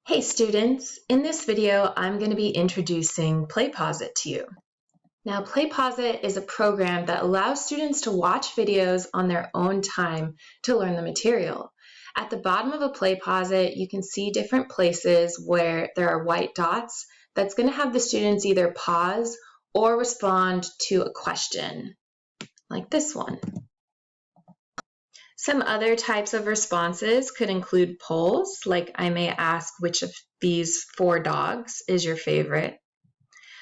Hey students, in this video I'm going to be introducing Playposit to you. Now Playposit is a program that allows students to watch videos on their own time to learn the material. At the bottom of a Playposit you can see different places where there are white dots that's going to have the students either pause or respond to a question, like this one. Some other types of responses could include polls, like I may ask which of these 4 dogs is your favorite.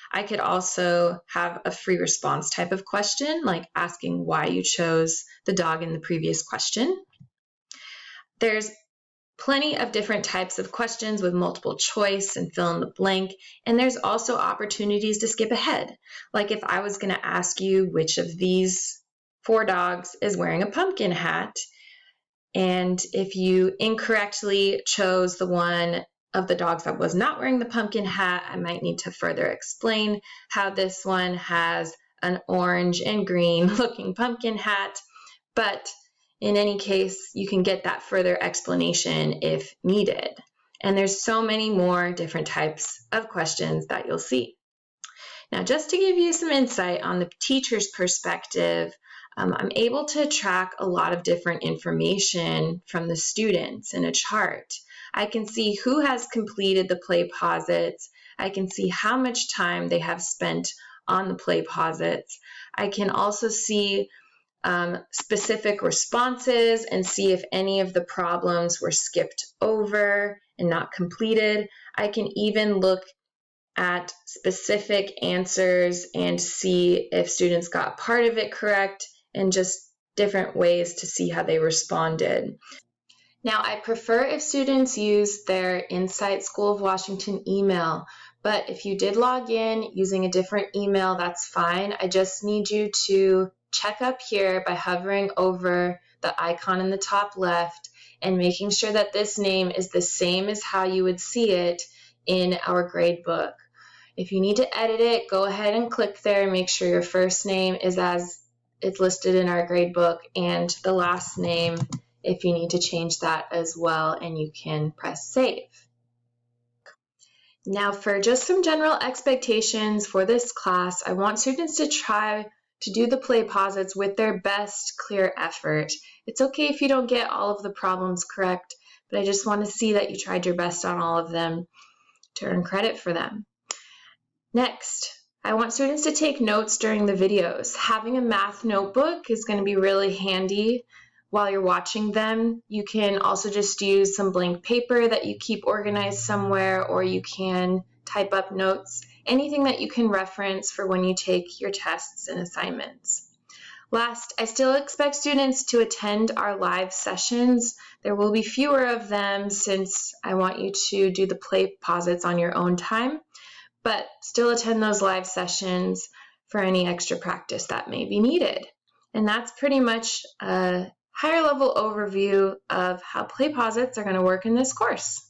I could also have a free response type of question, like asking why you chose the dog in the previous question. There's plenty of different types of questions with multiple choice and fill in the blank, and there's also opportunities to skip ahead. Like if I was going to ask you which of these 4 dogs is wearing a pumpkin hat, and if you incorrectly chose the one of the dogs that was not wearing the pumpkin hat, I might need to further explain how this one has an orange and green looking pumpkin hat. But in any case, you can get that further explanation if needed. And there's so many more different types of questions that you'll see. Now, just to give you some insight on the teacher's perspective, I'm able to track a lot of different information from the students in a chart. I can see who has completed the Playposits. I can see how much time they have spent on the Playposits. I can also see specific responses and see if any of the problems were skipped over and not completed. I can even look at specific answers and see if students got part of it correct and just different ways to see how they responded. Now, I prefer if students use their Insight School of Washington email, but if you did log in using a different email, that's fine. I just need you to check up here by hovering over the icon in the top left and making sure that this name is the same as how you would see it in our grade book. If you need to edit it, go ahead and click there and make sure your first name is as it's listed in our grade book, and the last name if you need to change that as well, and you can press save. Now for just some general expectations for this class, I want students to try to do the Playposits with their best clear effort. It's okay if you don't get all of the problems correct, but I just want to see that you tried your best on all of them to earn credit for them. Next, I want students to take notes during the videos. Having a math notebook is going to be really handy while you're watching them. You can also just use some blank paper that you keep organized somewhere, or you can type up notes, anything that you can reference for when you take your tests and assignments. Last, I still expect students to attend our live sessions. There will be fewer of them since I want you to do the Playposits on your own time, but still attend those live sessions for any extra practice that may be needed. And that's pretty much a higher level overview of how Playposits are going to work in this course.